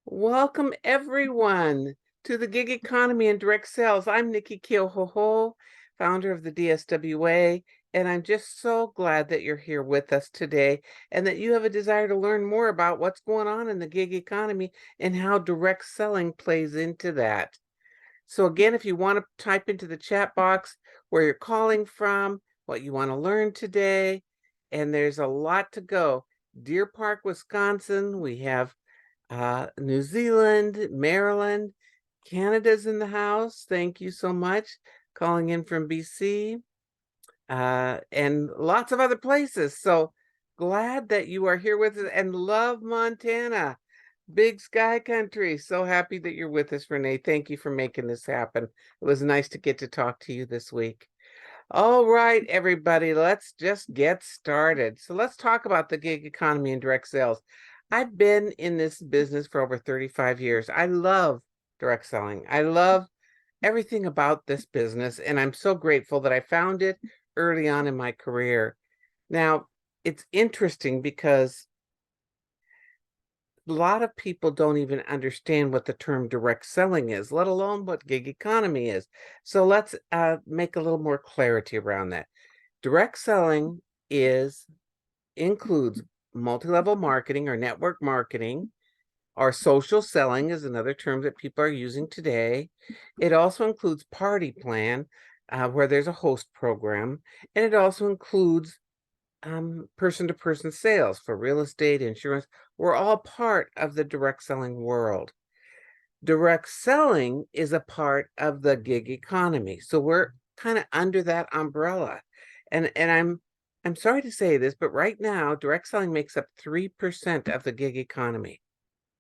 Welcome, everyone, to the Gig Economy and Direct Sales. I'm Nikki Keohoho, founder of the DSWA, and I'm just so glad that you're here with us today and that you have a desire to learn more about what's going on in the gig economy and how direct selling plays into that. So again, if you want to type into the chat box where you're calling from, what you want to learn today, and there's a lot to go. Deer Park, Wisconsin, we have New Zealand, Maryland, Canada's in the house. Thank you so much. Calling in from BC, and lots of other places. So glad that you are here with us and love Montana. Big sky country. So happy that you're with us, Renee. Thank you for making this happen. It was nice to get to talk to you this week. All right, everybody, let's just get started. So let's talk about the gig economy and direct sales. I've been in this business for over 35 years. I love direct selling. I love everything about this business, and I'm so grateful that I found it early on in my career. Now, it's interesting because a lot of people don't even understand what the term direct selling is, let alone what gig economy is. So let's make a little more clarity around that. Direct selling includes multi-level marketing or network marketing, or social selling is another term that people are using today. It also includes party plan, where there's a host program, and it also includes person-to-person sales for real estate, insurance. We're all part of the direct selling world. Direct selling is a part of the gig economy. So we're kind of under that umbrella. And I'm sorry to say this, but right now direct selling makes up 3% of the gig economy.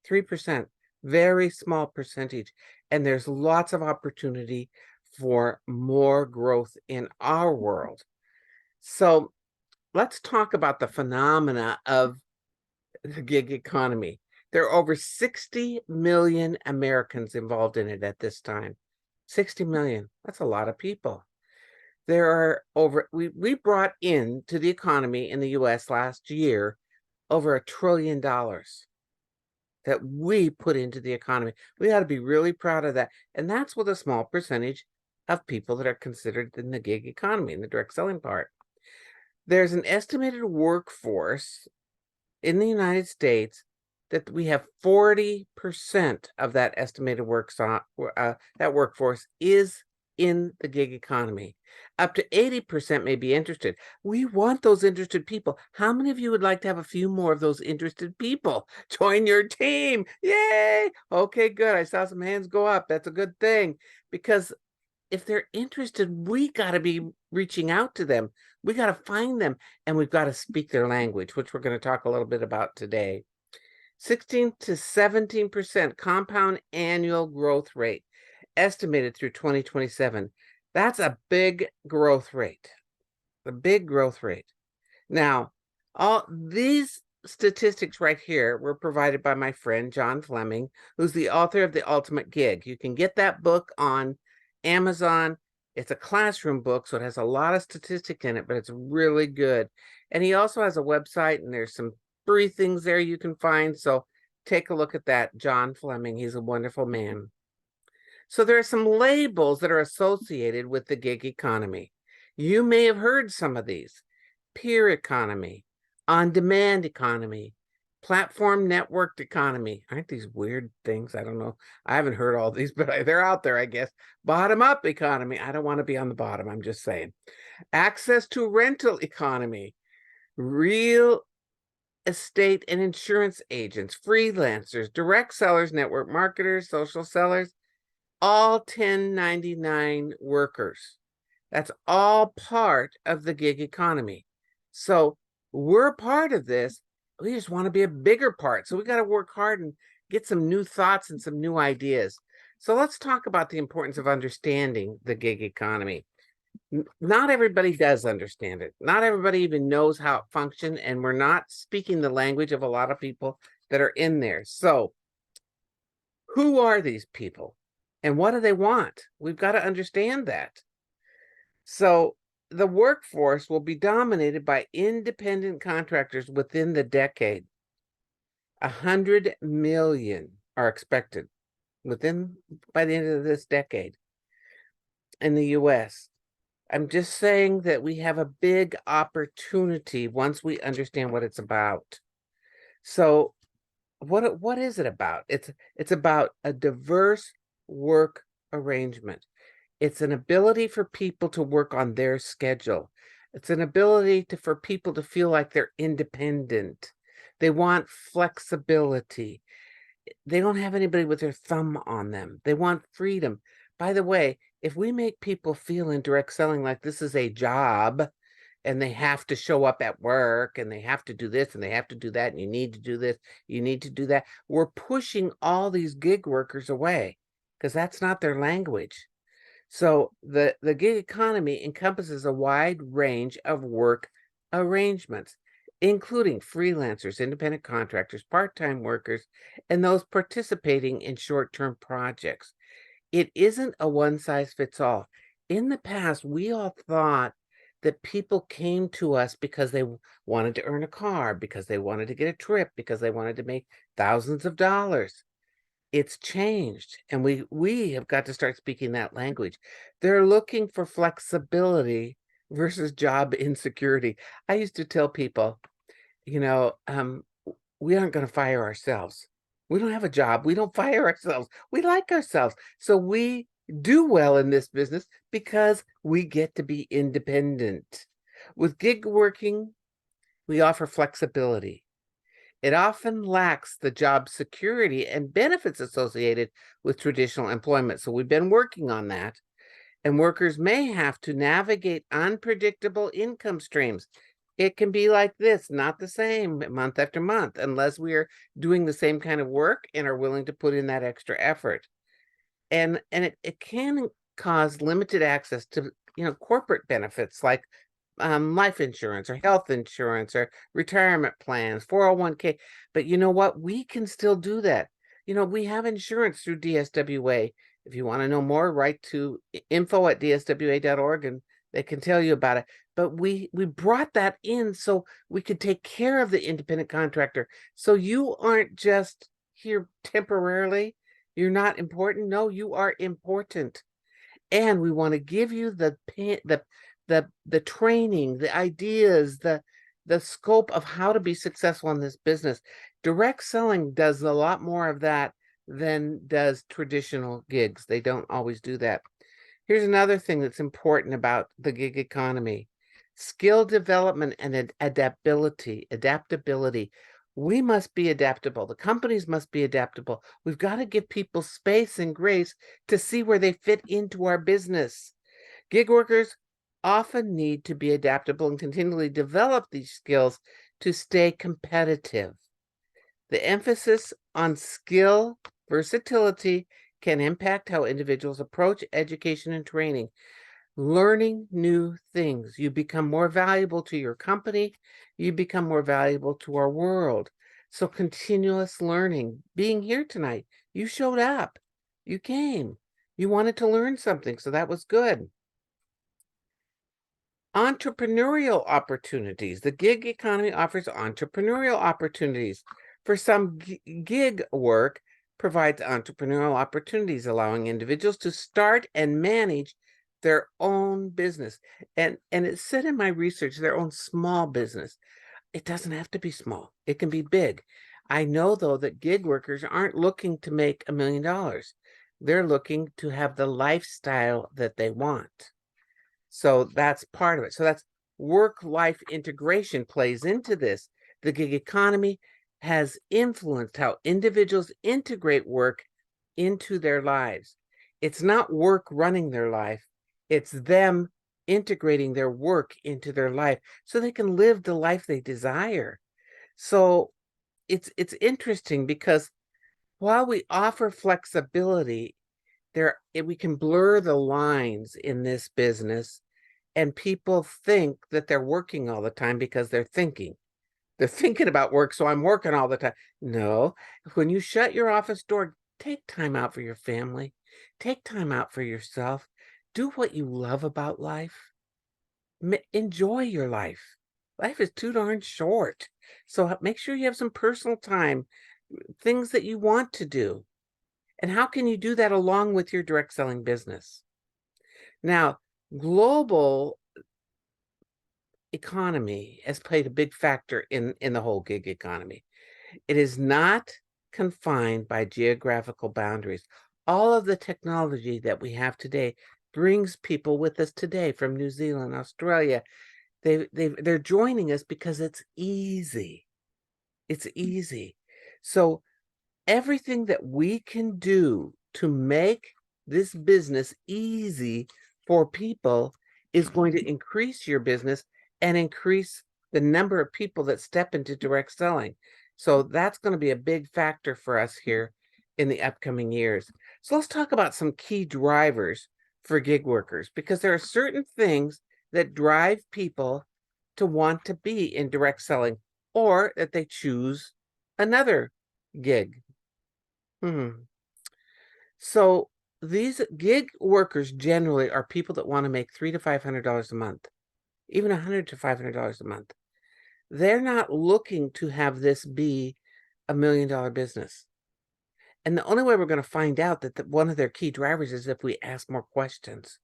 3%, very small percentage. And there's lots of opportunity for more growth in our world. So let's talk about the phenomena of the gig economy. There are over 60 million Americans involved in it at this time. 60 million. That's a lot of people. There are we brought in to the economy in the US last year over $1 trillion that we put into the economy. We ought to be really proud of that. And that's with a small percentage of people that are considered in the gig economy, in the direct selling part. There's an estimated workforce in the United States that we have 40% of that estimated that workforce is in the gig economy. Up to 80% may be interested. We want those interested people. How many of you would like to have a few more of those interested people join your team? Yay! Okay, good. I saw some hands go up. That's a good thing, because if they're interested, we got to be reaching out to them. We got to find them, and we've got to speak their language, which we're going to talk a little bit about today. 16 to 17% compound annual growth rate estimated through 2027. That's a big growth rate. A big growth rate. Now, all these statistics right here were provided by my friend John Fleming, who's the author of The Ultimate Gig. You can get that book on Amazon. It's a classroom book, so it has a lot of statistics in it, but it's really good. And he also has a website, and there's some free things there you can find. So take a look at that. John Fleming, he's a wonderful man. So there are some labels that are associated with the gig economy. You may have heard some of these: peer economy, on-demand economy, platform networked economy. Aren't these weird things? I don't know. I haven't heard all these, but they're out there, I guess. Bottom-up economy. I don't want to be on the bottom. I'm just saying. Access to rental economy, real estate and insurance agents, freelancers, direct sellers, network marketers, social sellers, all 1099 workers. That's all part of the gig economy. So we're part of this. We just want to be a bigger part. So we got to work hard and get some new thoughts and some new ideas. So let's talk about the importance of understanding the gig economy. Not everybody does understand it. Not everybody even knows how it functions, and we're not speaking the language of a lot of people that are in there. So who are these people and what do they want? We've got to understand that. So the workforce will be dominated by independent contractors within the decade. 100 million are expected by the end of this decade in the US. I'm just saying that we have a big opportunity once we understand what it's about. So what is it about? It's about a diverse work arrangement. It's an ability for people to work on their schedule. It's an ability for people to feel like they're independent. They want flexibility. They don't have anybody with their thumb on them. They want freedom. By the way, if we make people feel in direct selling like this is a job and they have to show up at work and they have to do this and they have to do that and you need to do this, you need to do that, we're pushing all these gig workers away because that's not their language. So the gig economy encompasses a wide range of work arrangements, including freelancers, independent contractors, part-time workers, and those participating in short-term projects. It isn't a one-size-fits-all. In the past, we all thought that people came to us because they wanted to earn a car, because they wanted to get a trip, because they wanted to make thousands of dollars. It's changed, and we have got to start speaking that language. They're looking for flexibility versus job insecurity. I used to tell people, you know, we aren't going to fire ourselves. We don't have a job. We don't fire ourselves. We like ourselves. So we do well in this business because we get to be independent. With gig working, we offer flexibility. It often lacks the job security and benefits associated with traditional employment. So we've been working on that. And workers may have to navigate unpredictable income streams. It can be like this, not the same month after month, unless we are doing the same kind of work and are willing to put in that extra effort. And it can cause limited access to corporate benefits like life insurance or health insurance or retirement plans, 401k. But you know what? We can still do that. We have insurance through DSWA. If you want to know more, write to info@dswa.org and they can tell you about it. But we brought that in so we could take care of the independent contractor. So you aren't just here temporarily. You're not important. No, you are important. And we want to give you the training, the ideas, the scope of how to be successful in this business. Direct selling does a lot more of that than does traditional gigs. They don't always do that. Here's another thing that's important about the gig economy: skill development and adaptability. We must be adaptable. The companies must be adaptable. We've got to give people space and grace to see where they fit into our business. Gig workers often need to be adaptable and continually develop these skills to stay competitive. The emphasis on skill versatility can impact how individuals approach education and training. Learning new things. You become more valuable to your company. You become more valuable to our world. So continuous learning. Being here tonight, you showed up. You came. You wanted to learn something, so that was good. Entrepreneurial opportunities. The gig economy offers entrepreneurial opportunities. For some, gig work provides entrepreneurial opportunities, allowing individuals to start and manage their own business. And it said in my research, their own small business. It doesn't have to be small. It can be big. I know, though, that gig workers aren't looking to make $1 million. They're looking to have the lifestyle that they want. So that's part of it. So that's work-life integration plays into this. The gig economy has influenced how individuals integrate work into their lives. It's not work running their life. It's them integrating their work into their life so they can live the life they desire. So it's interesting because while we offer flexibility, we can blur the lines in this business, and people think that they're working all the time because they're thinking. They're thinking about work, so I'm working all the time. No, when you shut your office door, take time out for your family. Take time out for yourself. Do what you love about life. Enjoy your life. Life is too darn short. So make sure you have some personal time. things that you want to do. And how can you do that along with your direct selling business? Now, global economy has played a big factor in the whole gig economy. It is not confined by geographical boundaries. All of the technology that we have today brings people with us today from New Zealand, Australia. They're joining us because it's easy. It's easy. So everything that we can do to make this business easy for people is going to increase your business and increase the number of people that step into direct selling. So that's going to be a big factor for us here in the upcoming years. So let's talk about some key drivers for gig workers, because there are certain things that drive people to want to be in direct selling, or that they choose another gig. So these gig workers generally are people that want to make $300 to $500 a month, even $100 to $500 a month. They're not looking to have this be $1 million business. And the only way we're going to find out that one of their key drivers is if we ask more questions.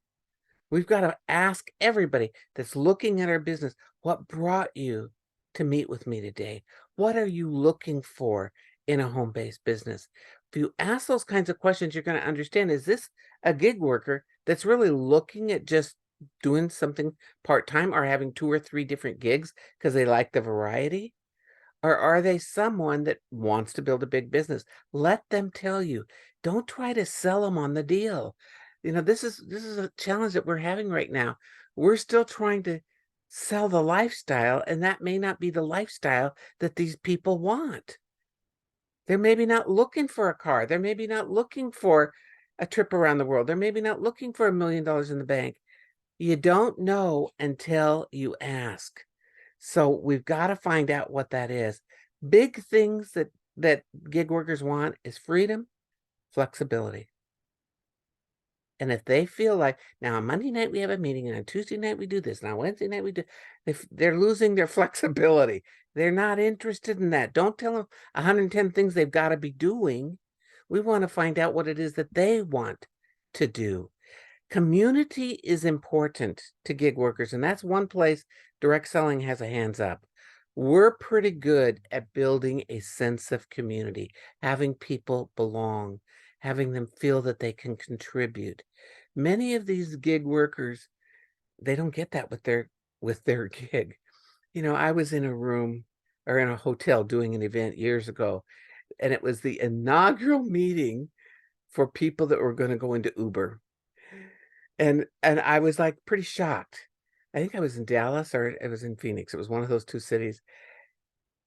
We've got to ask everybody that's looking at our business, what brought you to meet with me today? What are you looking for in a home-based business? If you ask those kinds of questions, you're going to understand, is this a gig worker that's really looking at just doing something part-time or having 2 or 3 different gigs because they like the variety? Or are they someone that wants to build a big business? Let them tell you. Don't try to sell them on the deal. This is a challenge that we're having right now. We're still trying to sell the lifestyle, and that may not be the lifestyle that these people want. They're maybe not looking for a car. They're maybe not looking for a trip around the world. They're maybe not looking for $1 million in the bank. You don't know until you ask. So we've got to find out what that is. Big things that gig workers want is freedom, flexibility. And if they feel like, now on Monday night we have a meeting, and on Tuesday night we do this, and on Wednesday night we do, if they're losing their flexibility, they're not interested in that. Don't tell them 110 things they've got to be doing. We want to find out what it is that they want to do. Community is important to gig workers, and that's one place direct selling has a hands up. We're pretty good at building a sense of community, having people belong, having them feel that they can contribute. Many of these gig workers, they don't get that with their gig. I was in a room or in a hotel doing an event years ago, and it was the inaugural meeting for people that were going to go into Uber. And I was, like, pretty shocked. I think I was in Dallas or it was in Phoenix. It was one of those 2 cities.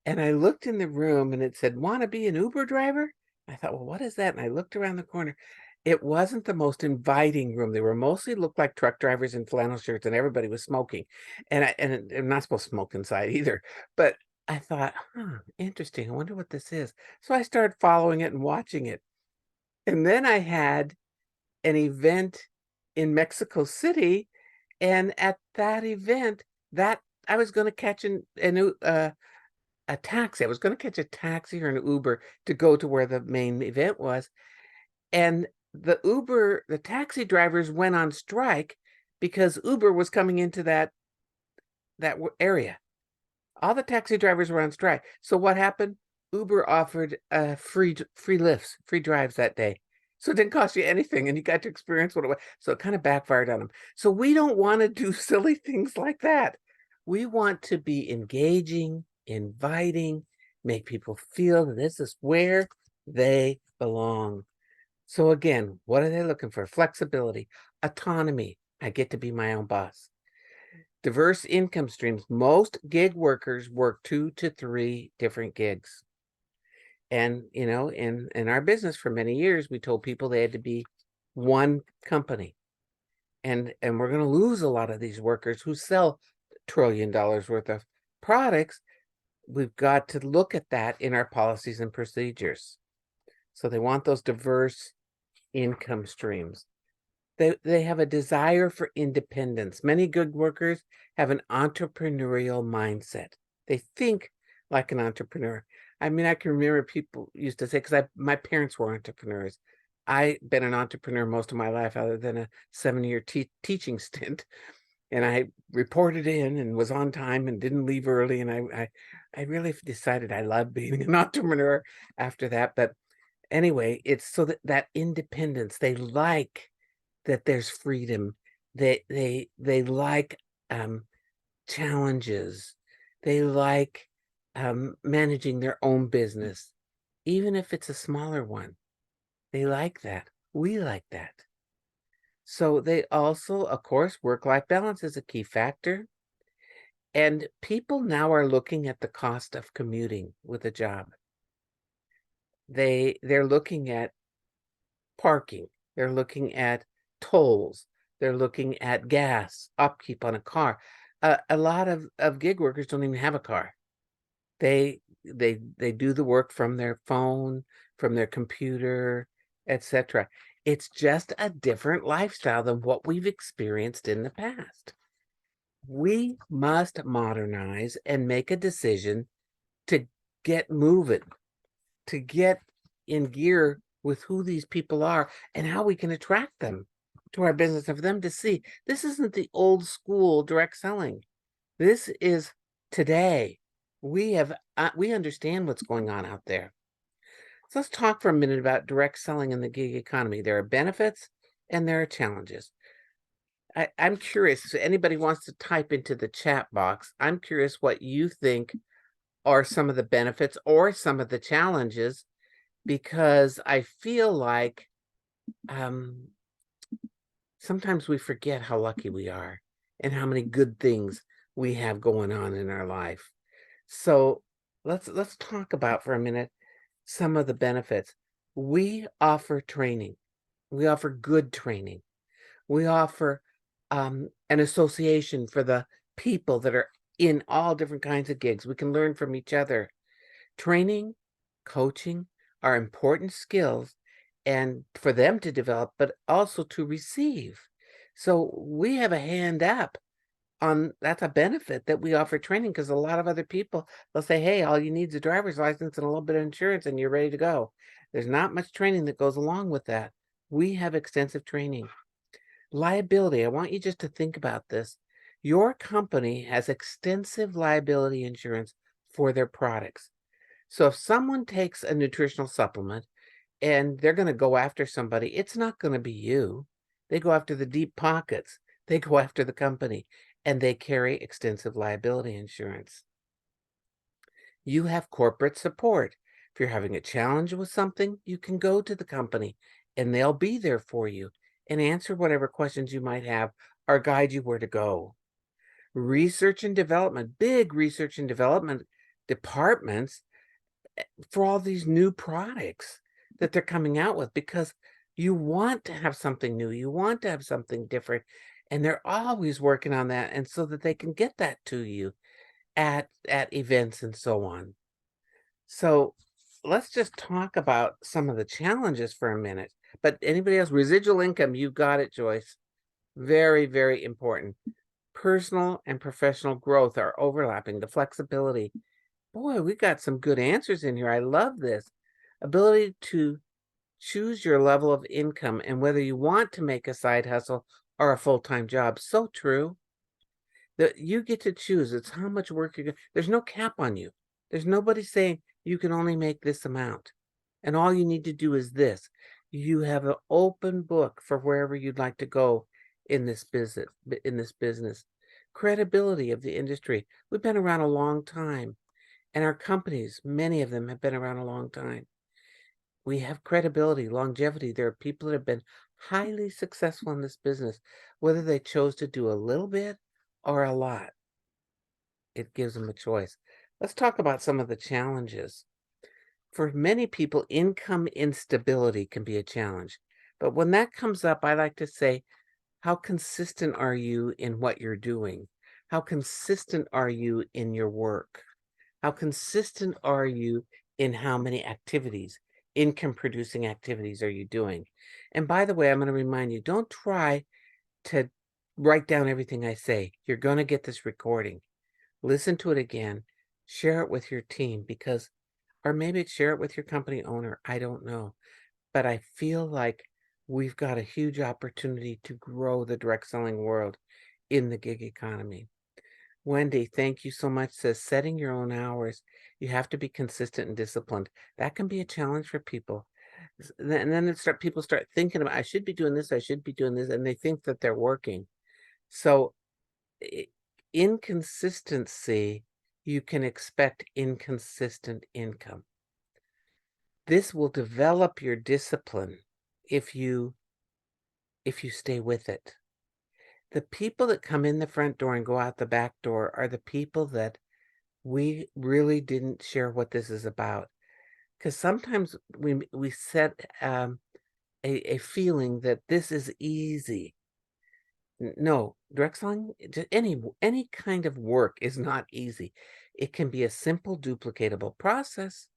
And I looked in the room and it said, "Wanna be an Uber driver?" I thought, "Well, what is that?" And I looked around the corner. It wasn't the most inviting room. They were mostly looked like truck drivers in flannel shirts, and everybody was smoking. I'm not supposed to smoke inside either. But I thought, "Huh, interesting. I wonder what this is." So I started following it and watching it. And then I had an event in Mexico City, and at that event, that I was gonna catch a taxi. I was gonna catch a taxi or an Uber to go to where the main event was, and the taxi drivers went on strike because Uber was coming into that area. All the taxi drivers were on strike. So what happened? Uber offered free lifts, free drives that day. So it didn't cost you anything, and you got to experience what it was. So it kind of backfired on them. So we don't want to do silly things like that. We want to be engaging, inviting, make people feel that this is where they belong. So again, what are they looking for? Flexibility, autonomy. I get to be my own boss. Diverse income streams. Most gig workers work 2 to 3 different gigs. And, in our business for many years, we told people they had to be one company. And we're going to lose a lot of these workers who sell $1 trillion worth of products. We've got to look at that in our policies and procedures. So they want those diverse income streams. They have a desire for independence. Many good workers have an entrepreneurial mindset. They think like an entrepreneur. I mean, I can remember people used to say, because my parents were entrepreneurs. I've been an entrepreneur most of my life, other than a 7-year teaching stint. And I reported in and was on time and didn't leave early. And I really decided I loved being an entrepreneur after that. But anyway, it's so that independence, they like that there's freedom. They like um, challenges. They like managing their own business, even if it's a smaller one. They like that. We like that. So they also, of course, work-life balance is a key factor. And people now are looking at the cost of commuting with a job. They're looking at parking. They're looking at tolls. They're looking at gas, upkeep on a car. A lot of gig workers don't even have a car. They do the work from their phone, from their computer, etc. It's just a different lifestyle than what we've experienced in the past. We must modernize and make a decision to get moving, to get in gear with who these people are and how we can attract them to our business, and for them to see this isn't the old school direct selling. This is today. We understand what's going on out there. So let's talk for a minute about direct selling in the gig economy. There are benefits and there are challenges. I'm curious if anybody wants to type into the chat box. I'm curious what you think are some of the benefits or some of the challenges, because I feel like um, sometimes we forget how lucky we are and how many good things we have going on in our life. So let's talk about for a minute some of the benefits. We offer training. We offer good training. We offer an association for the people that are in all different kinds of gigs. We can learn from each other. Training, coaching are important skills, and for them to develop, but also to receive. So we have a hand up on that's a benefit that we offer training, because a lot of other people, they'll say, hey, all you need is a driver's license and a little bit of insurance and you're ready to go. There's not much training that goes along with that. We have extensive training. Liability, I want you just to think about this. Your company has extensive liability insurance for their products. So if someone takes a nutritional supplement and they're going to go after somebody, it's not going to be you. They go after the deep pockets. They go after the company, and they carry extensive liability insurance. You have corporate support. If you're having a challenge with something, you can go to the company and they'll be there for you and answer whatever questions you might have or guide you where to go. Research and development, big research and development departments for all these new products that they're coming out with, because you want to have something new, you want to have something different, and they're always working on that, and so that they can get that to you at events and so on. So let's just talk about some of the challenges for a minute. But anybody else, residual income, you got it, Joyce. Very, very important. Personal and professional growth are overlapping, the flexibility. Boy, we got some good answers in here. I love this. Ability to choose your level of income and whether you want to make a side hustle or a full-time job. So true. That you get to choose. It's how much work you're going to. There's no cap on you. There's nobody saying you can only make this amount. And all you need to do is this. You have an open book for wherever you'd like to go in this business. Credibility of the industry. We've been around a long time. And our companies, many of them have been around a long time. We have credibility, longevity. There are people that have been highly successful in this business, whether they chose to do a little bit or a lot. It gives them a choice. Let's talk about some of the challenges. For many people, income instability can be a challenge. But when that comes up, I like to say, how consistent are you in what you're doing? How consistent are you in your work? How consistent are you in how many activities, income producing activities, are you doing? And by the way, I'm going to remind you, don't try to write down everything I say. You're going to get this recording. Listen to it again, share it with your team, because or maybe share it with your company owner. I don't know. But I feel like we've got a huge opportunity to grow the direct selling world in the gig economy. Wendy, thank you so much. Says setting your own hours. You have to be consistent and disciplined. That can be a challenge for people. And then people start thinking about, I should be doing this, I should be doing this, and they think that they're working. So i- inconsistency, you can expect inconsistent income. This will develop your discipline if you stay with it. The people that come in the front door and go out the back door are the people that we really didn't share what this is about. Because sometimes we set a feeling that this is easy. No, direct selling, any kind of work is not easy. It can be a simple, duplicatable process,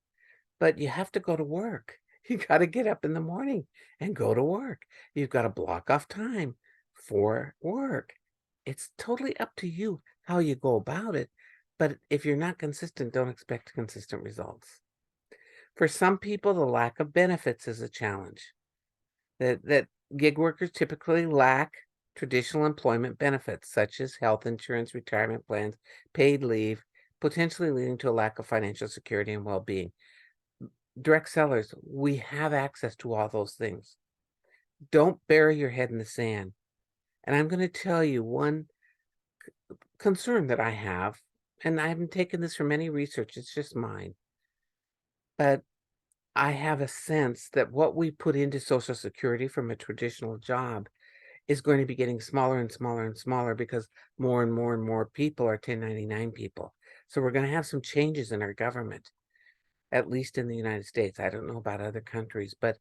but you have to go to work. You got to get up in the morning and go to work. You've got to block off time for work. It's totally up to you how you go about it. But if you're not consistent, don't expect consistent results. For some people, the lack of benefits is a challenge. That gig workers typically lack traditional employment benefits such as health insurance, retirement plans, paid leave, potentially leading to a lack of financial security and well-being. Direct sellers, we have access to all those things. Don't bury your head in the sand. And I'm going to tell you one concern that I have, and I haven't taken this from any research, it's just mine. But I have a sense that what we put into Social Security from a traditional job is going to be getting smaller and smaller and smaller because more and more and more people are 1099 people. So we're going to have some changes in our government, at least in the United States. I don't know about other countries, but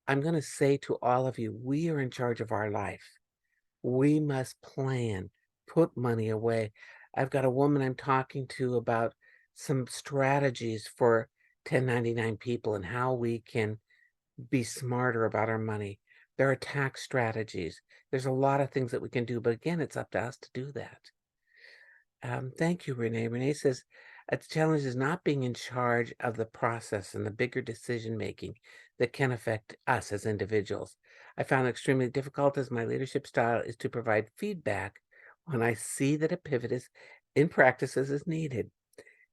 I'm going to say to all of you, we are in charge of our life. We must plan, put money away. I've got a woman I'm talking to about some strategies for 1099 people and how we can be smarter about our money. There are tax strategies. There's a lot of things that we can do, but again, it's up to us to do that. Thank you, Renee. Renee says, a challenge is not being in charge of the process and the bigger decision making that can affect us as individuals. I found it extremely difficult as my leadership style is to provide feedback when I see that a pivot is in practices is needed,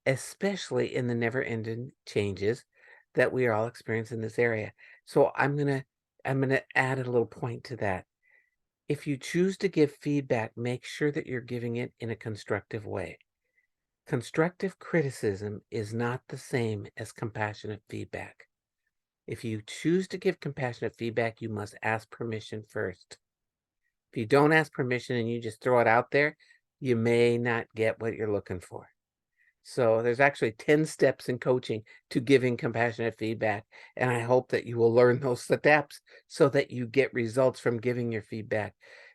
especially in the never-ending changes that we are all experiencing in this area. So I'm gonna add a little point to that. If you choose to give feedback, make sure that you're giving it in a constructive way. Constructive criticism is not the same as compassionate feedback. If you choose to give compassionate feedback, you must ask permission first. If you don't ask permission and you just throw it out there, you may not get what you're looking for. So there's actually 10 steps in coaching to giving compassionate feedback. And I hope that you will learn those steps so that you get results from giving your feedback.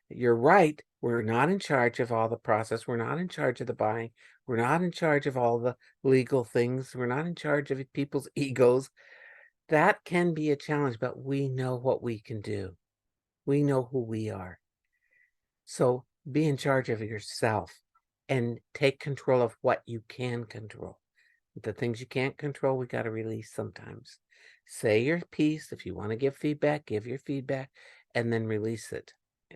You're right. We're not in charge of all the process. We're not in charge of the buying. We're not in charge of all the legal things. We're not in charge of people's egos. That can be a challenge, but we know what we can do. We know who we are. So be in charge of yourself and take control of what you can control. The things you can't control, we got to release sometimes. Say your piece. If you want to give feedback, give your feedback and then release it.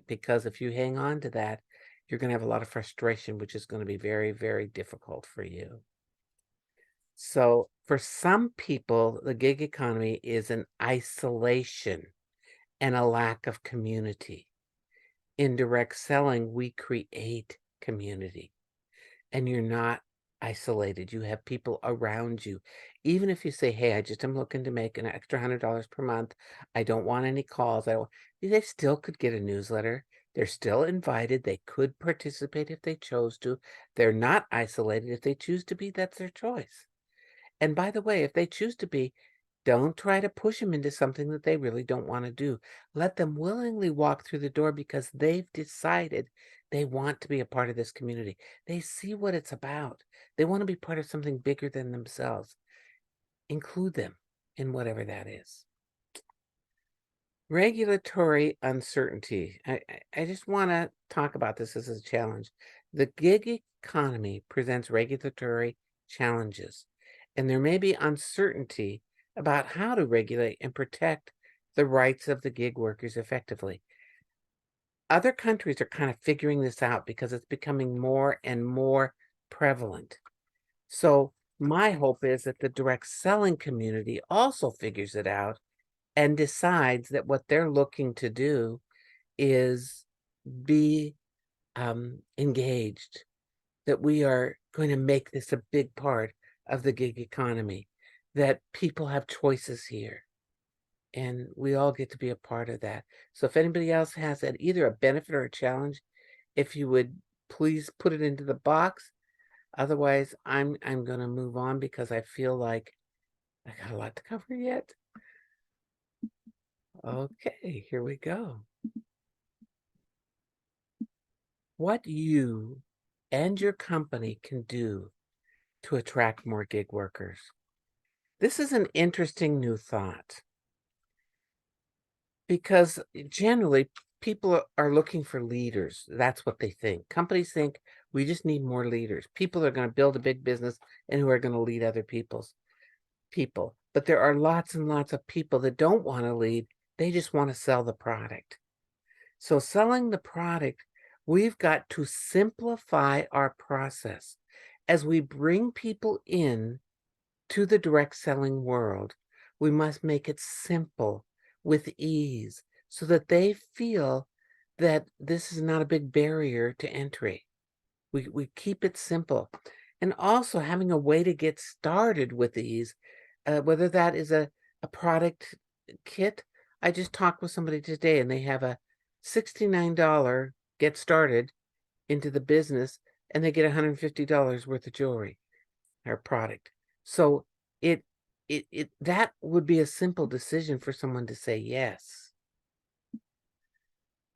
Because if you hang on to that, you're going to have a lot of frustration, which is going to be very, very difficult for you. So for some people, the gig economy is an isolation and a lack of community. In direct selling, we create community. And you're not isolated. You have people around you. Even if you say, hey, I just am looking to make an extra $100 per month. I don't want any calls. They still could get a newsletter. They're still invited. They could participate if they chose to. They're not isolated. If they choose to be, that's their choice. And by the way, if they choose to be, don't try to push them into something that they really don't want to do. Let them willingly walk through the door because they've decided they want to be a part of this community. They see what it's about. They want to be part of something bigger than themselves. Include them in whatever that is. Regulatory uncertainty. I just want to talk about this as a challenge. The gig economy presents regulatory challenges, and there may be uncertainty about how to regulate and protect the rights of the gig workers effectively. Other countries are kind of figuring this out because it's becoming more and more prevalent. So my hope is that the direct selling community also figures it out and decides that what they're looking to do is be engaged, that we are going to make this a big part of the gig economy, that people have choices here, and we all get to be a part of that. So if anybody else has either a benefit or a challenge, if you would please put it into the box. Otherwise, I'm gonna move on because I feel like I got a lot to cover yet. Okay, here we go. What you and your company can do to attract more gig workers. This is an interesting new thought because generally people are looking for leaders. That's what they think. Companies think we just need more leaders. People are going to build a big business and who are going to lead other people. But there are lots and lots of people that don't want to lead. They just want to sell the product. So selling the product, we've got to simplify our process as we bring people in to the direct selling world. We must make it simple with ease so that they feel that this is not a big barrier to entry. We keep it simple. And also having a way to get started with these, whether that is a product kit. I just talked with somebody today and they have a $69 get started into the business and they get $150 worth of jewelry or product. So it that would be a simple decision for someone to say yes.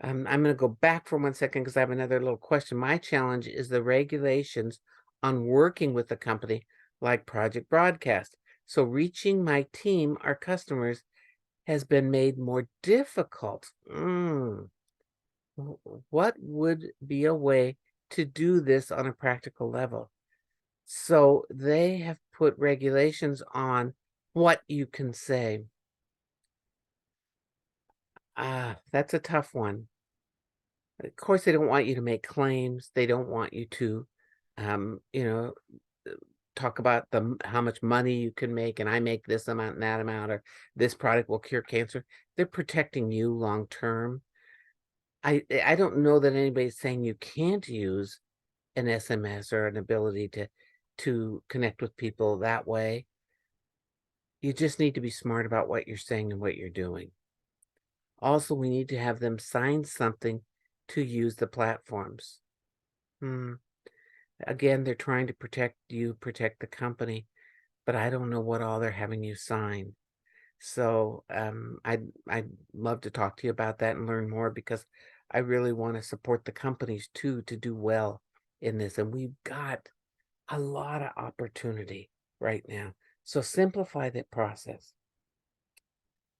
I'm going to go back for 1 second because I have another little question. My challenge is the regulations on working with a company like Project Broadcast. So reaching my team, our customers, has been made more difficult. What would be a way to do this on a practical level? So they have put regulations on what you can say. That's a tough one. Of course, they don't want you to make claims. They don't want you to, you know, talk about how much money you can make, and I make this amount and that amount, or this product will cure cancer. They're protecting you long term. I don't know that anybody's saying you can't use an SMS or an ability to connect with people that way. You just need to be smart about what you're saying and what you're doing. Also, we need to have them sign something to use the platforms. Again, they're trying to protect you, protect the company, but I don't know what all they're having you sign. So I'd love to talk to you about that and learn more because I really want to support the companies too to do well in this. And we've got a lot of opportunity right now. So simplify that process.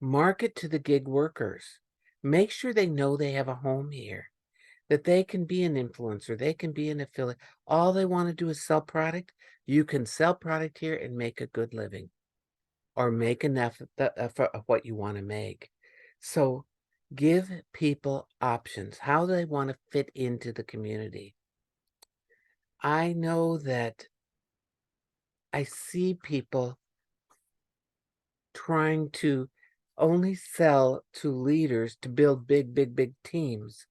Market to the gig workers. Make sure they know they have a home here, that they can be an influencer, they can be an affiliate. All they want to do is sell product. You can sell product here and make a good living or make enough of what you want to make. So give people options, how they want to fit into the community. I know that I see people trying to only sell to leaders to build big teams,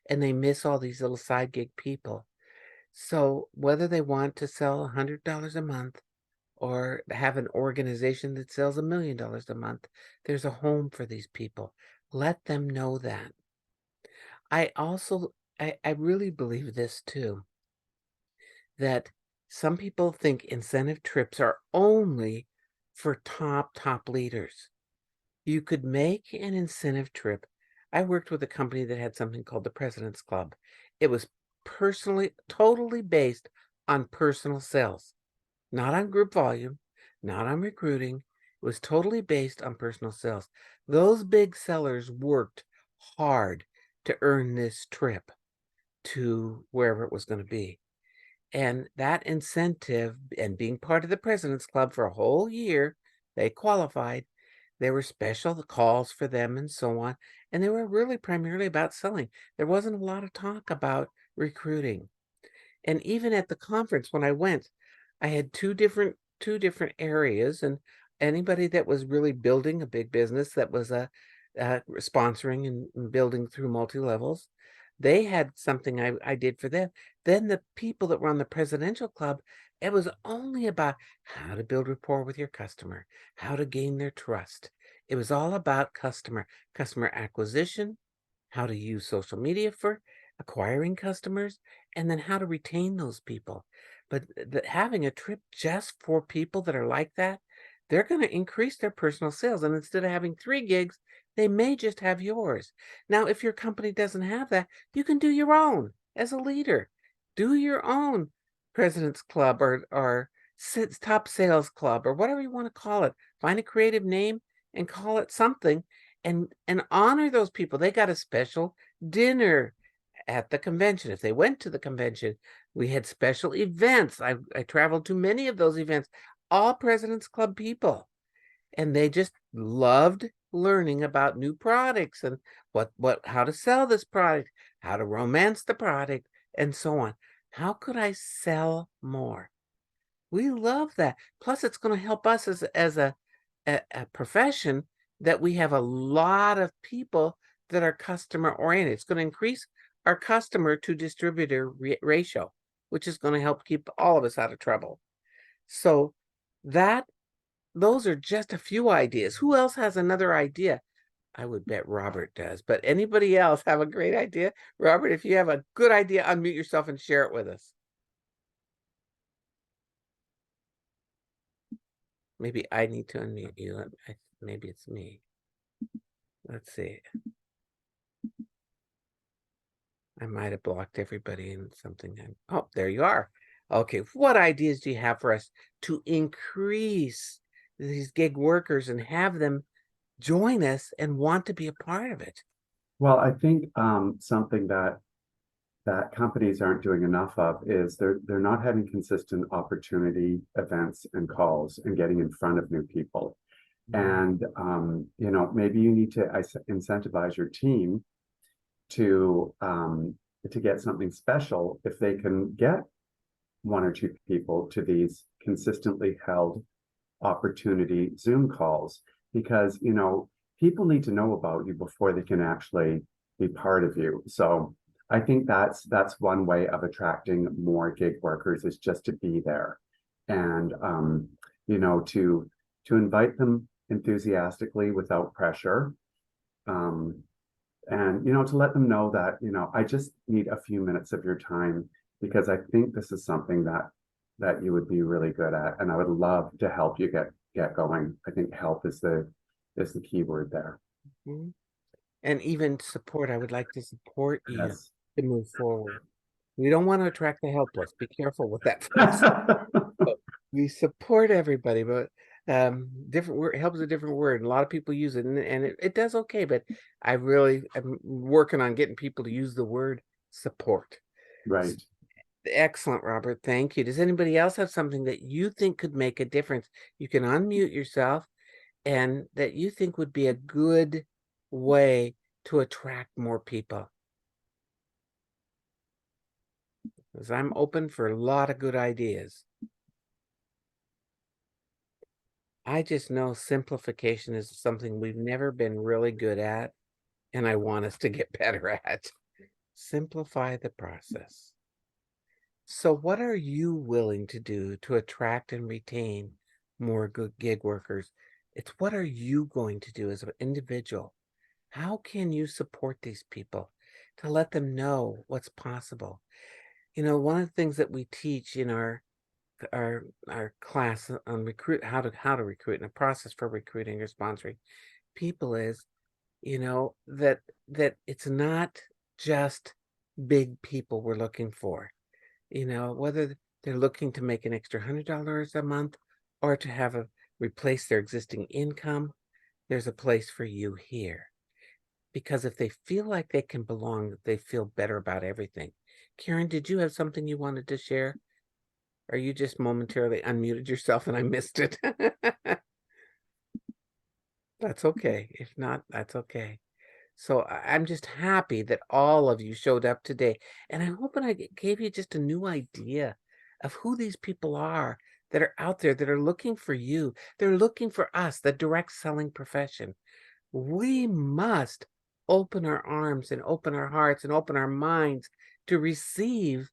and they miss all these little side gig people. So whether they want to sell $100 a month or have an organization that sells $1 million a month, there's a home for these people. Let them know that. I also, I really believe this too, that some people think incentive trips are only for top leaders. You could make an incentive trip. I worked with a company that had something called the President's Club. It was totally based on personal sales, not on group volume, not on recruiting. It was totally based on personal sales. Those big sellers worked hard to earn this trip to wherever it was going to be. And that incentive and being part of the President's Club for a whole year, they qualified. There were special calls for them and so on. And they were really primarily about selling. There wasn't a lot of talk about recruiting. And even at the conference when I went, I had two different areas, and anybody that was really building a big business that was sponsoring and building through multi-levels, they had something I did for them. Then the people that were on the presidential club, it was only about how to build rapport with your customer, how to gain their trust. It was all about customer acquisition, how to use social media for acquiring customers, and then how to retain those people. But having a trip just for people that are like that, they're going to increase their personal sales. And instead of having 3 gigs, they may just have yours. Now, if your company doesn't have that, you can do your own as a leader. Do your own President's Club or Top Sales Club or whatever you want to call it. Find a creative name and call it something, and honor those people. They got a special dinner at the convention. If they went to the convention, we had special events. I traveled to many of those events, all President's Club people. And they just loved learning about new products and how to sell this product, how to romance the product, and so on. How could I sell more? We love that. Plus, it's going to help us as a profession that we have a lot of people that are customer oriented. It's going to increase our customer to distributor ratio, which is going to help keep all of us out of trouble. So that those are just a few ideas. Who else has another idea? I would bet Robert does, but anybody else have a great idea? Robert, if you have a good idea, unmute yourself and share it with us. Maybe I need to unmute you. Maybe it's me. Let's see. I might have blocked everybody in something. Oh, there you are. Okay, what ideas do you have for us to increase these gig workers and have them join us and want to be a part of it? Well, I think something that companies aren't doing enough of is they're not having consistent opportunity events and calls and getting in front of new people. And maybe you need to incentivize your team to get something special if they can get 1 or 2 people to these consistently held opportunity Zoom calls, because people need to know about you before they can actually be part of you. So I think that's one way of attracting more gig workers, is just to be there, and to invite them enthusiastically without pressure, and to let them know that I just need a few minutes of your time, because I think this is something that you would be really good at, and I would love to help you get going. I think help is the key word there. Mm-hmm. And even support. I would like to support you Yes. to move forward. We don't want to attract the helpless. Be careful with that, folks. We support everybody, but different word help is a different word. And a lot of people use it, and it does okay. But I'm working on getting people to use the word support. Right. Excellent, Robert. Thank you. Does anybody else have something that you think could make a difference? You can unmute yourself, and that you think would be a good way to attract more people. Because I'm open for a lot of good ideas. I just know simplification is something we've never been really good at, and I want us to get better at. Simplify the process. So what are you willing to do to attract and retain more good gig workers? It's what are you going to do as an individual? How can you support these people to let them know what's possible? One of the things that we teach in our class on how to recruit and a process for recruiting or sponsoring people is, that it's not just big people we're looking for. Whether they're looking to make an extra $100 a month or to replace their existing income, there's a place for you here. Because if they feel like they can belong, they feel better about everything. Karen, did you have something you wanted to share Or you just momentarily unmuted yourself and I missed it? That's okay. If not, that's okay. So I'm just happy that all of you showed up today. And I'm hoping I gave you just a new idea of who these people are that are out there that are looking for you. They're looking for us, the direct selling profession. We must open our arms and open our hearts and open our minds to receive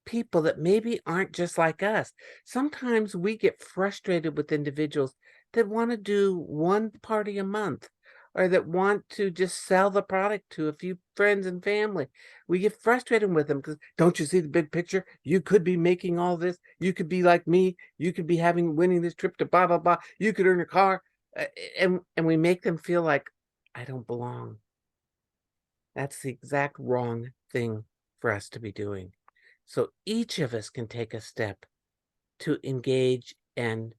people that maybe aren't just like us. Sometimes we get frustrated with individuals that want to do one party a month or that want to just sell the product to a few friends and family. We get frustrated with them because don't you see the big picture? You could be making all this. You could be like me. You could be winning this trip to blah blah blah. You could earn a car, and we make them feel like I don't belong. That's the exact wrong thing for us to be doing. So each of us can take a step to engage and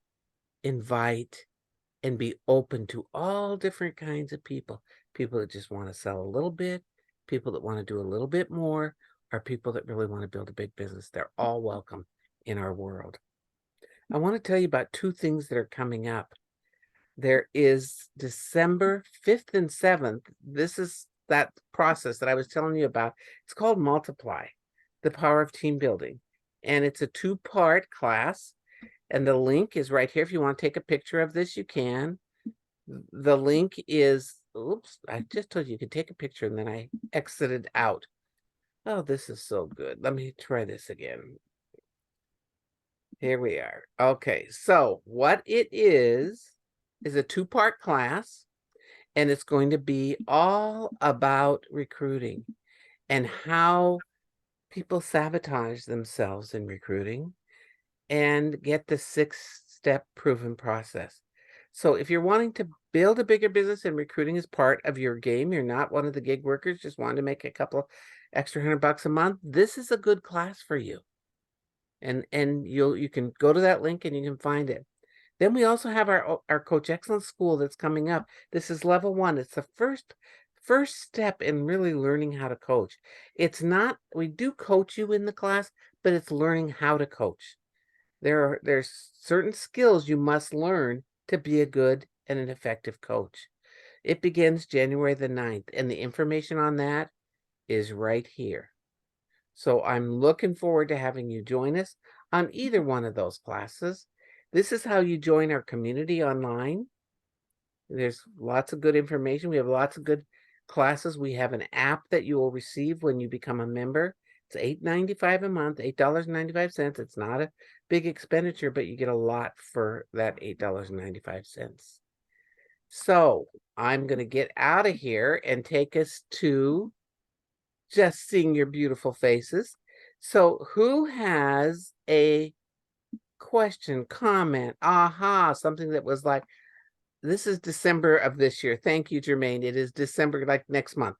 invite and be open to all different kinds of people. People that just want to sell a little bit, people that want to do a little bit more, or people that really want to build a big business. They're all welcome in our world. I want to tell you about two things that are coming up. There is December 5th and 7th. This is that process that I was telling you about. It's called Multiply, the Power of Team Building. And it's a two-part class. And the link is right here. If you want to take a picture of this, you can. The link is, oops, I just told you could take a picture and then I exited out. Oh, this is so good. Let me try this again. Here we are. Okay, so what it is a two-part class, and it's going to be all about recruiting and how people sabotage themselves in recruiting and get the 6-step proven process. So if you're wanting to build a bigger business and recruiting is part of your game, you're not one of the gig workers, just wanting to make a couple extra $100 a month, this is a good class for you. And you can go to that link and you can find it. Then we also have our Coach Excellence School that's coming up. This is level 1. It's the first step in really learning how to coach. It's not, we do coach you in the class, but it's learning how to coach. There's certain skills you must learn to be a good and an effective coach. It begins January the 9th, and the information on that is right here. So I'm looking forward to having you join us on either one of those classes. This is how you join our community online. There's lots of good information. We have lots of good classes. We have an app that you will receive when you become a member. It's $8.95 a month, $8.95. It's not a big expenditure, but you get a lot for that $8.95. So I'm going to get out of here and take us to just seeing your beautiful faces. So who has a question, comment, aha, something that was like, this is December of this year. Thank you, Jermaine. It is December, like next month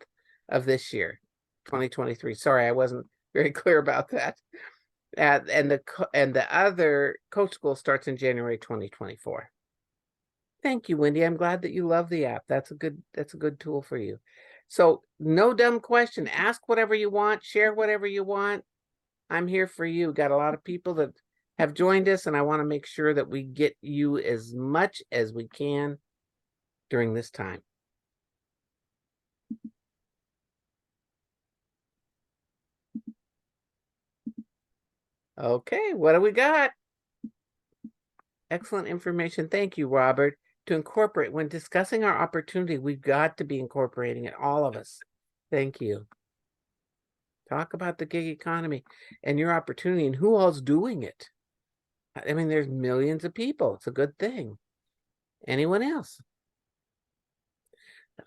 of this year, 2023. Sorry, I wasn't very clear about that. And the other coach school starts in January 2024. Thank you, Wendy. I'm glad that you love the app. That's a good tool for you. So no dumb question. Ask whatever you want, share whatever you want. I'm here for you. Got a lot of people that have joined us, and I want to make sure that we get you as much as we can during this time. Okay, what do we got? Excellent information. Thank you, Robert. To incorporate, when discussing our opportunity, we've got to be incorporating it, all of us. Thank you. Talk about the gig economy and your opportunity and who all's doing it. I mean, there's millions of people. It's a good thing. Anyone else?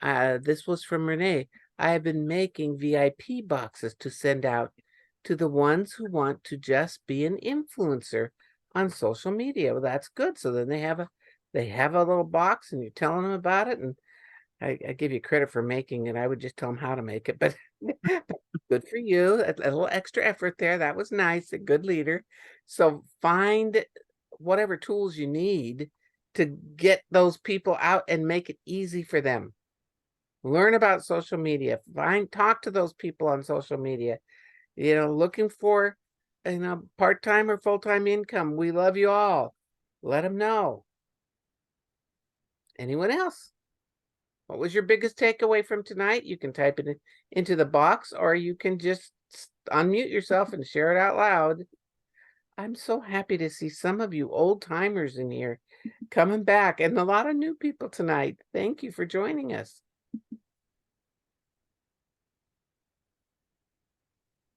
This was from Renee. I have been making VIP boxes to send out to the ones who want to just be an influencer on social media. Well, that's good. So then they have a little box and you're telling them about it. And I give you credit for making it. I would just tell them how to make it, but good for you. A little extra effort there. That was nice. A good leader. So find whatever tools you need to get those people out and make it easy for them. Learn about social media. Talk to those people on social media. Looking for part-time or full-time income. We love you all. Let them know. Anyone else? What was your biggest takeaway from tonight? You can type it into the box, or you can just unmute yourself and share it out loud. I'm so happy to see some of you old timers in here coming back, and a lot of new people tonight. Thank you for joining us.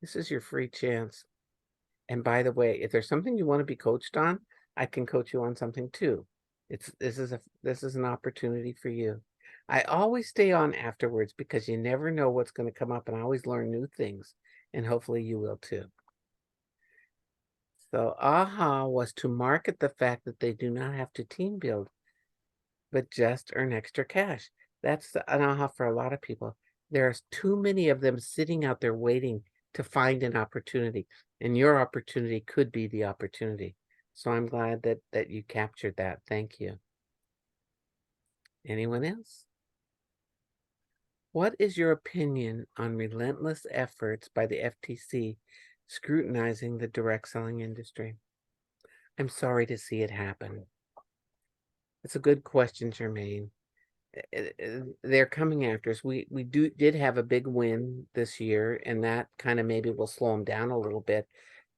This is your free chance. And by the way, if there's something you want to be coached on, I can coach you on something too. This is an opportunity for you. I always stay on afterwards because you never know what's going to come up, and I always learn new things, and hopefully you will too. So AHA was to market the fact that they do not have to team build, but just earn extra cash. That's an AHA for a lot of people. There's too many of them sitting out there waiting to find an opportunity, and your opportunity could be the opportunity. So I'm glad that you captured that. Thank you. Anyone else? What is your opinion on relentless efforts by the FTC scrutinizing the direct selling industry? I'm sorry to see it happen. It's a good question, Jermaine. They're coming after us. We did have a big win this year, and that kind of maybe will slow them down a little bit.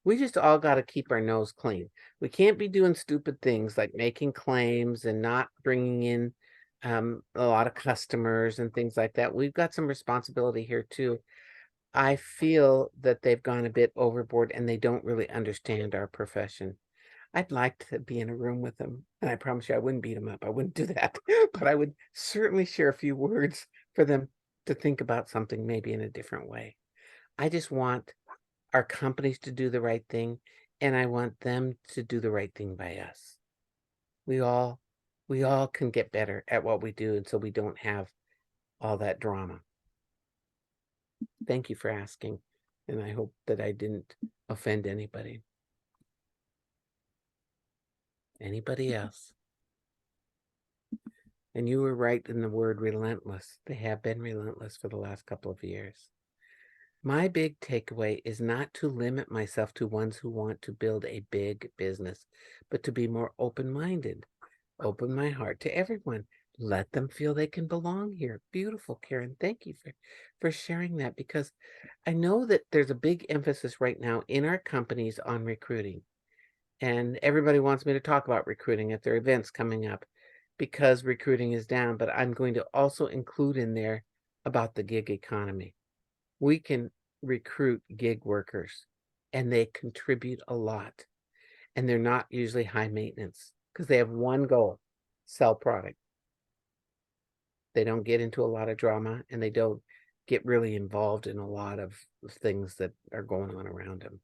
We just all got to keep our nose clean. We can't be doing stupid things like making claims and not bringing in a lot of customers and things like that. We've got some responsibility here too. I feel that they've gone a bit overboard and they don't really understand our profession. I'd like to be in a room with them, and I promise you I wouldn't beat them up. I wouldn't do that, but I would certainly share a few words for them to think about something maybe in a different way. I just want our companies to do the right thing, and I want them to do the right thing by us. We all can get better at what we do, and so we don't have all that drama. Thank you for asking, and I hope that I didn't offend anybody. Anybody else? And you were right in the word relentless. They have been relentless for the last couple of years. My big takeaway is not to limit myself to ones who want to build a big business, but to be more open-minded, open my heart to everyone. Let them feel they can belong here. Beautiful, Karen. Thank you for sharing that, because I know that there's a big emphasis right now in our companies on recruiting. And everybody wants me to talk about recruiting at their events coming up because recruiting is down, but I'm going to also include in there about the gig economy. We can recruit gig workers and they contribute a lot, and they're not usually high maintenance because they have one goal: sell product. They don't get into a lot of drama, and they don't get really involved in a lot of things that are going on around them.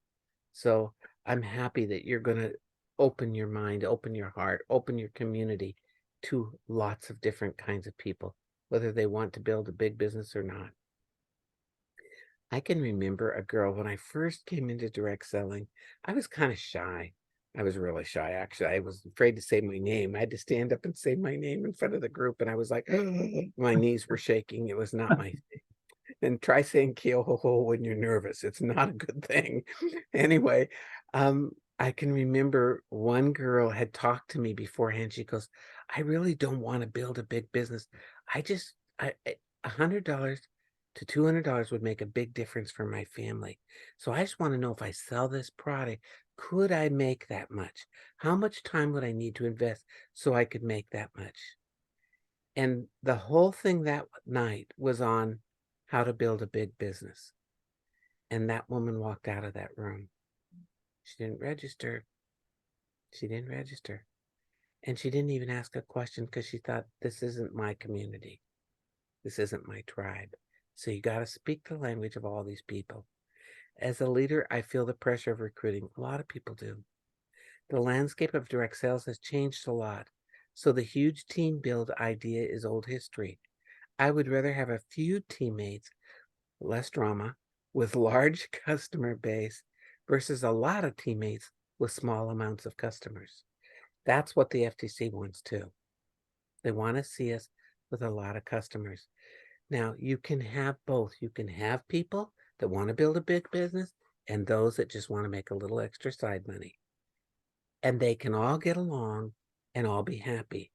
So I'm happy that you're going to open your mind, open your heart, open your community to lots of different kinds of people, whether they want to build a big business or not. I can remember a girl when I first came into direct selling. I was kind of shy. I was really shy, actually. I was afraid to say my name. I had to stand up and say my name in front of the group, and I was like, my knees were shaking. It was not my thing. And try saying Keohoho when you're nervous. It's not a good thing. Anyway, I can remember one girl had talked to me beforehand. She goes, I really don't want to build a big business. $100 to $200 would make a big difference for my family. So I just want to know, if I sell this product, could I make that much? How much time would I need to invest so I could make that much? And the whole thing that night was on how to build a big business. And that woman walked out of that room. She didn't register. She didn't register. And she didn't even ask a question because she thought, this isn't my community. This isn't my tribe. So you got to speak the language of all these people. As a leader, I feel the pressure of recruiting. A lot of people do. The landscape of direct sales has changed a lot. So the huge team build idea is old history. I would rather have a few teammates, less drama, with large customer base versus a lot of teammates with small amounts of customers. That's what the FTC wants too. They want to see us with a lot of customers. Now, you can have both. You can have people that want to build a big business, and those that just want to make a little extra side money. And they can all get along and all be happy.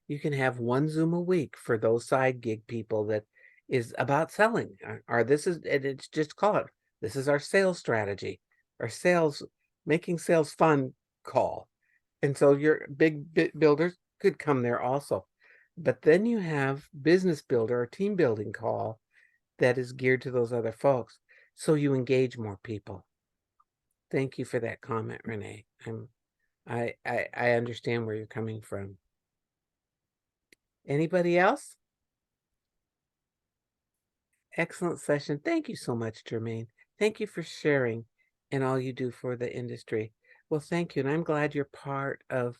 You can have one Zoom a week for those side gig people that is about selling. Or this is, and it's just call it, this is our sales strategy, our sales, making sales fun call. And so your big builders could come there also. But then you have business builder or team building call that is geared to those other folks. So you engage more people. Thank you for that comment, Renee. I understand where you're coming from. Anybody else? Excellent session. Thank you so much, Jermaine. Thank you for sharing and all you do for the industry. Well, thank you. And I'm glad you're part of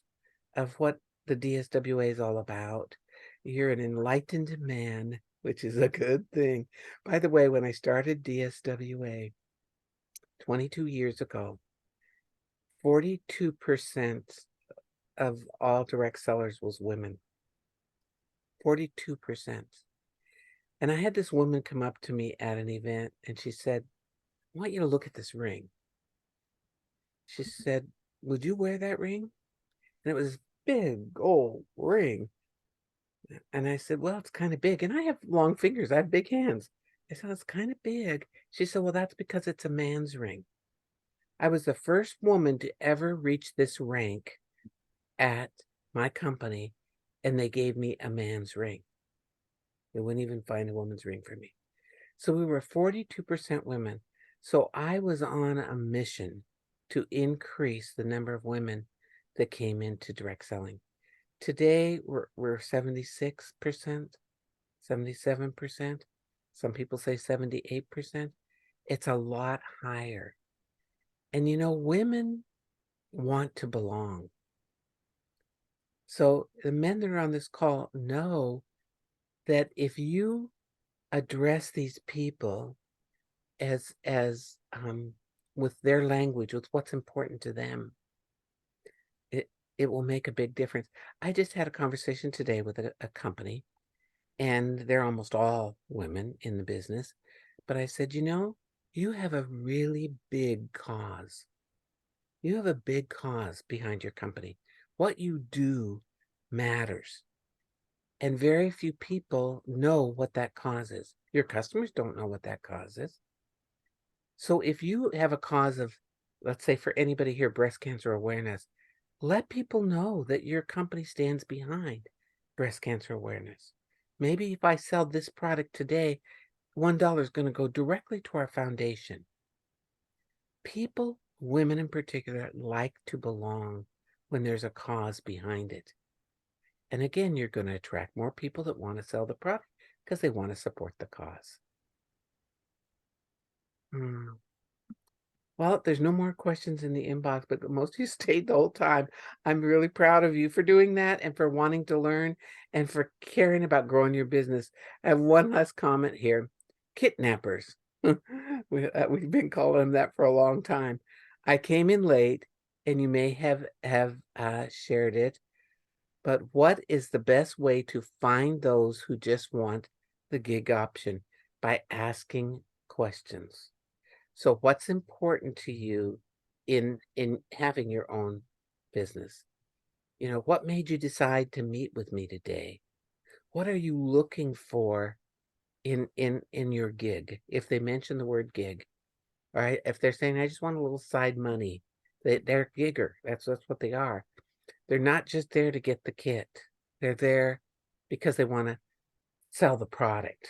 what the DSWA is all about. You're an enlightened man, which is a good thing. By the way, when I started DSWA 22 years ago, 42% of all direct sellers was women. 42%. And I had this woman come up to me at an event and she said, I want you to look at this ring. She said, would you wear that ring? And it was a big old ring. And I said, well, it's kind of big. And I have long fingers. I have big hands. I said, it's kind of big. She said, well, that's because it's a man's ring. I was the first woman to ever reach this rank at my company, and they gave me a man's ring. They wouldn't even find a woman's ring for me. So we were 42% women. So I was on a mission to increase the number of women that came into direct selling. Today we're 76%, 77%. Some people say 78%. It's a lot higher. And women want to belong. So the men that are on this call know that if you address these people as with their language, with what's important to them, it will make a big difference. I just had a conversation today with a company, and they're almost all women in the business. But I said, you have a really big cause. You have a big cause behind your company. What you do matters. And very few people know what that cause is. Your customers don't know what that cause is. So if you have a cause of, let's say for anybody here, breast cancer awareness, let people know that your company stands behind breast cancer awareness. Maybe if I sell this product today, $1 is going to go directly to our foundation. People, women in particular, like to belong when there's a cause behind it. And again, you're going to attract more people that want to sell the product because they want to support the cause. Well, there's no more questions in the inbox, but most of you stayed the whole time. I'm really proud of you for doing that and for wanting to learn and for caring about growing your business. I have one last comment here. Kidnappers. We've been calling them that for a long time. I came in late, and you may have shared it, but what is the best way to find those who just want the gig option? By asking questions. So what's important to you in having your own business? What made you decide to meet with me today? What are you looking for in your gig? If they mention the word gig, all right, if they're saying I just want a little side money, they're gigger. That's what they are. They're not just there to get the kit. They're there because they want to sell the product.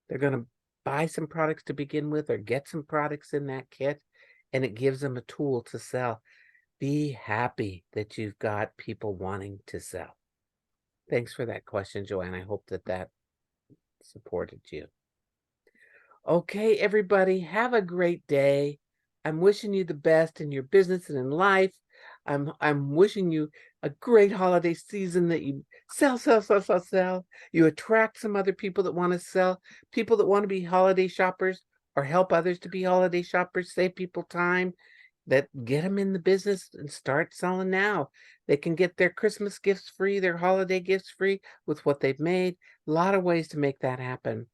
They're going to buy some products to begin with or get some products in that kit, and it gives them a tool to sell. Be happy that you've got people wanting to sell. Thanks for that question, Joanne. I hope that supported you. Okay, everybody, have a great day. I'm wishing you the best in your business and in life. I'm wishing you a great holiday season, that you sell. You attract some other people that want to sell, people that want to be holiday shoppers or help others to be holiday shoppers, save people time, that get them in the business and start selling now. They can get their Christmas gifts free, their holiday gifts free with what they've made. A lot of ways to make that happen.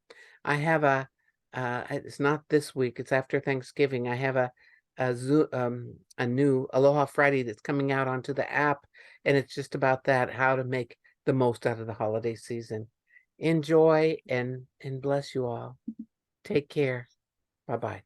I have a It's not this week, it's after Thanksgiving. I have a new Aloha Friday that's coming out onto the app, and it's just about that, how to make the most out of the holiday season. Enjoy and bless you all. Take care. Bye-bye.